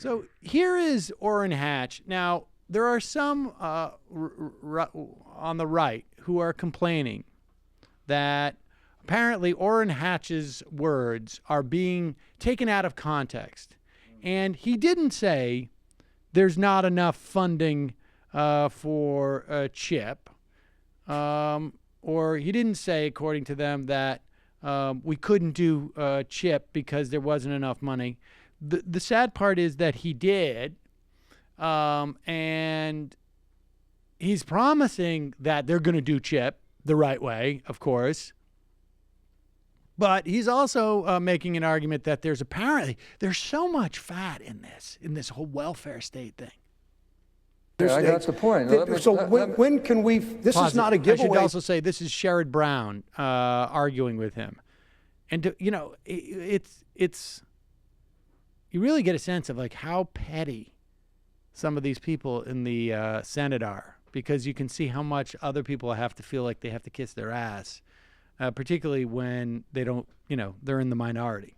So here is Orrin Hatch. Now, there are some on the right who are complaining that apparently Orrin Hatch's words are being taken out of context. And he didn't say there's not enough funding for CHIP. Or he didn't say, according to them, that we couldn't do CHIP because there wasn't enough money. The sad part is that he did, and he's promising that they're going to do CHIP the right way, of course. But he's also making an argument that there's so much fat in this whole welfare state thing. Yeah, I got the point. When can we? This is not a giveaway. I should also say this is Sherrod Brown arguing with him, and it's you really get a sense of like how petty some of these people in the Senate are, because you can see how much other people have to feel like they have to kiss their ass, particularly when they don't, they're in the minority.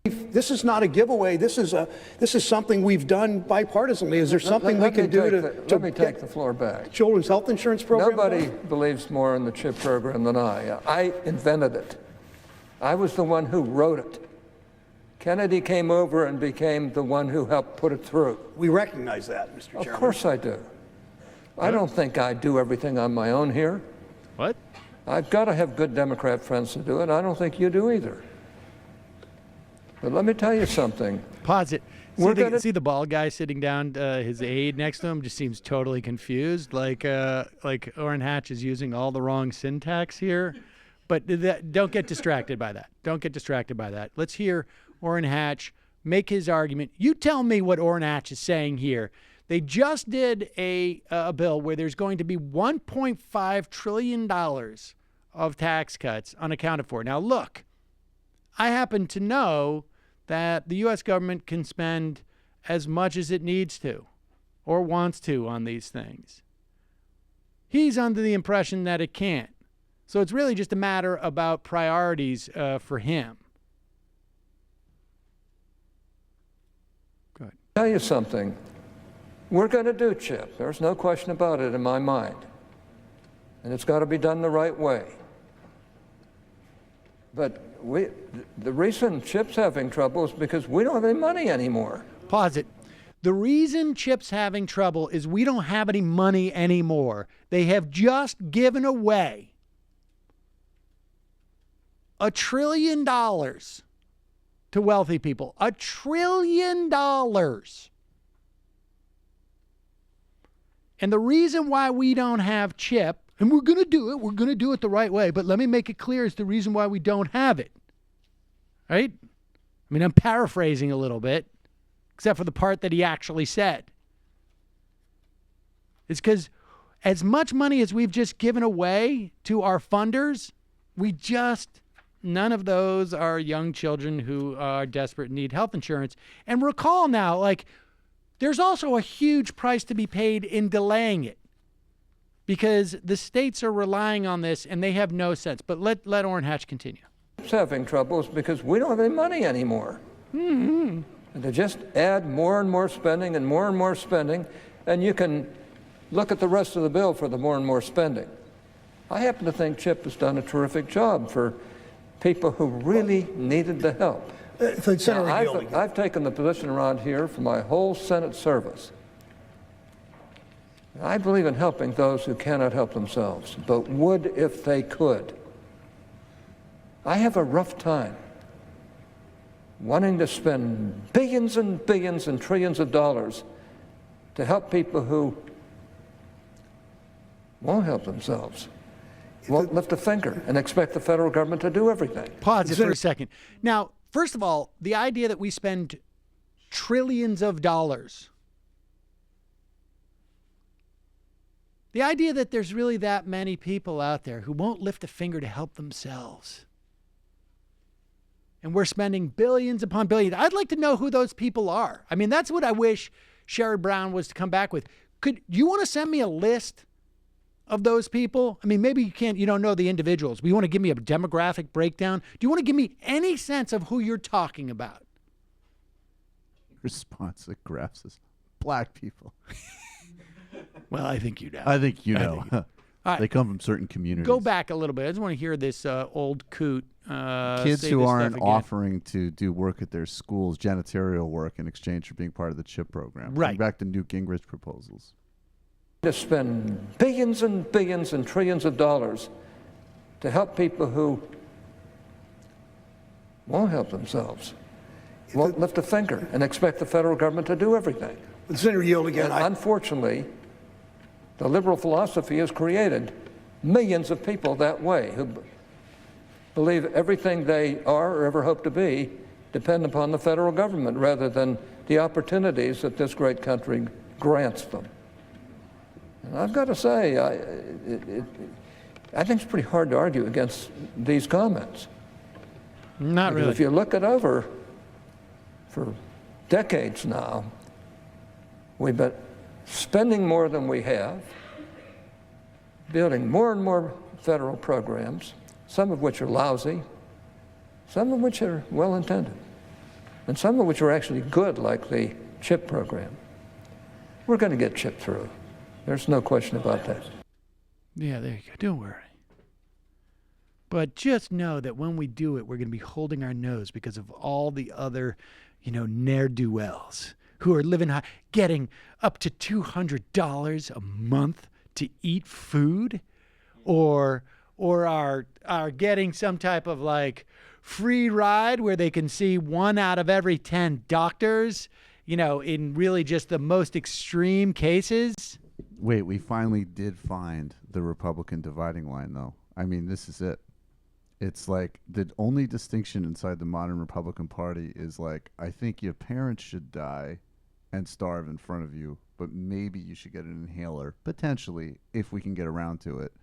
This is not a giveaway. This is something we've done bipartisanly. Is there something we can do to let me take the floor back? Children's health insurance program? Nobody believes more in the CHIP program than I. I invented it. I was the one who wrote it. Kennedy came over and became the one who helped put it through. We recognize that, Mr. Chairman. Of course I do. I don't think I do everything on my own here. What? I've got to have good Democrat friends to do it. I don't think you do either. But let me tell you something. Pause it. See the bald guy sitting down, his aide next to him just seems totally confused, like Orrin Hatch is using all the wrong syntax here. But don't get distracted by that. Don't get distracted by that. Let's hear Orrin Hatch make his argument. You tell me what Orrin Hatch is saying here. They just did a bill where there's going to be $1.5 trillion of tax cuts unaccounted for. Now, look, I happen to know that the U.S. government can spend as much as it needs to or wants to on these things. He's under the impression that it can't. So it's really just a matter about priorities for him. Go ahead. Tell you something. We're going to do CHIP. There's no question about it in my mind. And it's got to be done the right way. But the reason CHIP's having trouble is because we don't have any money anymore. Pause it. The reason CHIP's having trouble is we don't have any money anymore. They have just given away $1 trillion to wealthy people. $1 trillion. And the reason why we don't have CHIP, and we're going to do it the right way, but let me make it clear, is the reason why we don't have it. Right? I mean, I'm paraphrasing a little bit, except for the part that he actually said. It's because as much money as we've just given away to our funders, none of those are young children who are desperate and need health insurance. And recall now, there's also a huge price to be paid in delaying it, because the states are relying on this and they have no sense. But let Orrin Hatch continue. It's having troubles because we don't have any money anymore. Mm-hmm. And they just add more and more spending and more spending, and you can look at the rest of the bill for the more and more spending. I happen to think CHIP has done a terrific job for people who really needed the help. I've taken the position around here for my whole Senate service. I believe in helping those who cannot help themselves, but would if they could. I have a rough time wanting to spend billions and billions and trillions of dollars to help people who won't help themselves, won't lift a finger, and expect the federal government to do everything. Pause it for a second. Now, first of all, the idea that we spend trillions of dollars, the idea that there's really that many people out there who won't lift a finger to help themselves, and we're spending billions upon billions. I'd like to know who those people are. I mean, that's what I wish Sherrod Brown was to come back with. Could you want to send me a list of those people? I mean, maybe you don't know the individuals. But you want to give me a demographic breakdown? Do you want to give me any sense of who you're talking about? response that graphs is black people. Well, I think you know. I think you I know. think you- All right. They come from certain communities. Go back a little bit. I just want to hear this old coot. Kids say who this aren't stuff again. offering to do work at their schools, janitorial work, in exchange for being part of the CHIP program. Right. Going back to Newt Gingrich proposals. To spend billions and billions and trillions of dollars to help people who won't help themselves, won't lift a finger, and expect the federal government to do everything. Senator Yield again. And unfortunately, the liberal philosophy has created millions of people that way who believe everything they are or ever hope to be depend upon the federal government rather than the opportunities that this great country grants them. And I've got to say, I think it's pretty hard to argue against these comments. Not Because really. if you look it over for decades now, we've been spending more than we have, building more and more federal programs, some of which are lousy, some of which are well-intended, and some of which are actually good, like the CHIP program. We're going to get CHIP through. There's no question about that. Yeah, there you go. Don't worry. But just know that when we do it, we're going to be holding our nose because of all the other, ne'er-do-wells who are living high, getting up to $200 a month to eat food, or are getting some type of free ride where they can see 1 out of every 10 doctors, in really just the most extreme cases. Wait, we finally did find the Republican dividing line, though. I mean, this is it. It's like the only distinction inside the modern Republican Party is I think your parents should die and starve in front of you, but maybe you should get an inhaler, potentially, if we can get around to it,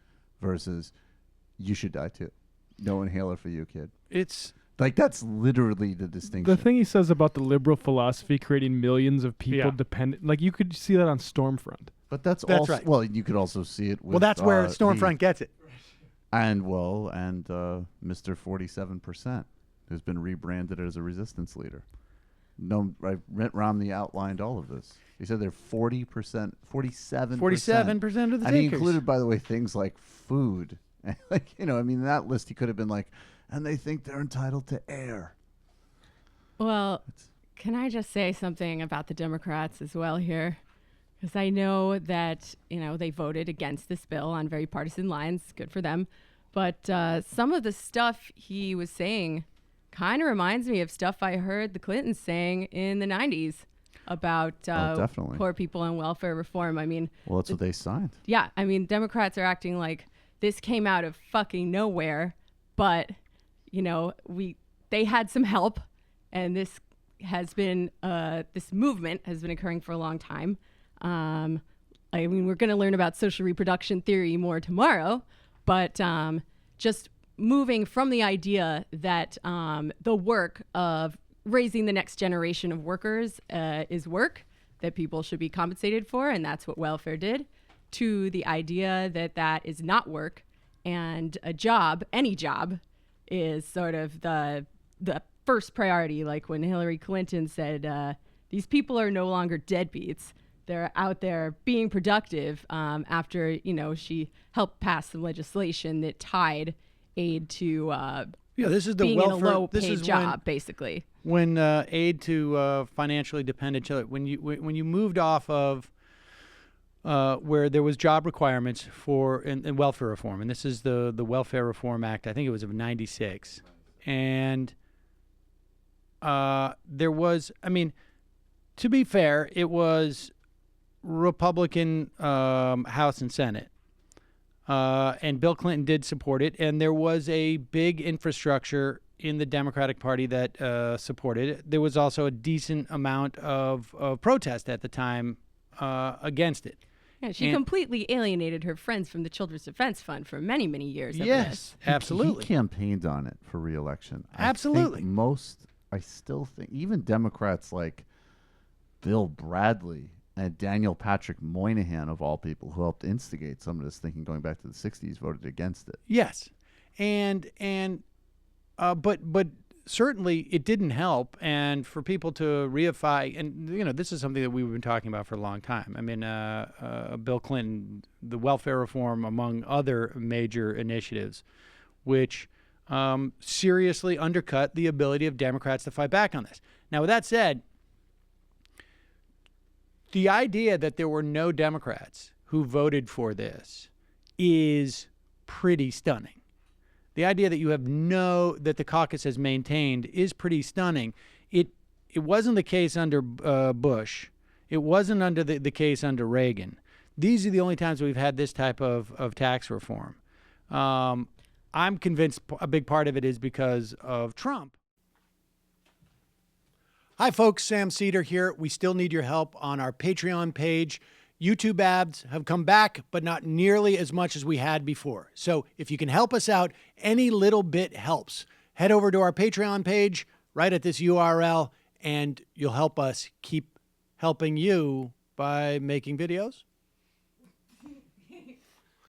versus you should die too. No inhaler for you, kid. It's that's literally the distinction. The thing he says about the liberal philosophy creating millions of people Yeah. dependent, you could see that on Stormfront. But that's also right. Well, you could also see it with that's where Stormfront gets it. And Mr. 47%, who's been rebranded as a resistance leader. No, Mitt Romney outlined all of this. He said they're 40%, 47%. 47% of the And he takers. included, by the way, things like food. In that list, he could have been and they think they're entitled to air. Well, can I just say something about the Democrats as well here? Because I know that, they voted against this bill on very partisan lines. Good for them. But some of the stuff he was saying kind of reminds me of stuff I heard the Clintons saying in the 90s about definitely. poor people and welfare reform. Well, that's what they signed. Yeah. Democrats are acting like this came out of fucking nowhere, but, they had some help, and this has been, this movement has been occurring for a long time. We're going to learn about social reproduction theory more tomorrow, but just moving from the idea that the work of raising the next generation of workers is work that people should be compensated for, and that's what welfare did, to the idea that that is not work, and a job, any job, is sort of the first priority. Like when Hillary Clinton said, these people are no longer deadbeats. They're out there being productive after, she helped pass some legislation that tied aid to this is the being welfare. in a This low-paid is job, basically. when aid to financially dependent children. When you moved off of where there was job requirements for in welfare reform, and this is the Welfare Reform Act. I think it was of '96, and there was. To be fair, it was Republican House and Senate, and Bill Clinton did support it, and there was a big infrastructure in the Democratic Party that supported it. There was also a decent amount of protest at the time against it. Yeah, she completely alienated her friends from the Children's Defense Fund for many, many years. over Yes, this. absolutely. He campaigned on it for re-election. Absolutely. I still think even Democrats like Bill Bradley and Daniel Patrick Moynihan, of all people, who helped instigate some of this thinking going back to the 60s, voted against it. Yes, but certainly it didn't help. And for people to reify, and this is something that we've been talking about for a long time. I mean, Bill Clinton, the welfare reform, among other major initiatives, which seriously undercut the ability of Democrats to fight back on this. Now, with that said, the idea that there were no Democrats who voted for this is pretty stunning. The idea that you have that the caucus has maintained is pretty stunning. It wasn't the case under Bush. It wasn't under the case under Reagan. These are the only times we've had this type of tax reform. I'm convinced a big part of it is because of Trump. Hi, folks. Sam Seder here. We still need your help on our Patreon page. YouTube ads have come back, but not nearly as much as we had before. So if you can help us out, any little bit helps. Head over to our Patreon page right at this URL, and you'll help us keep helping you by making videos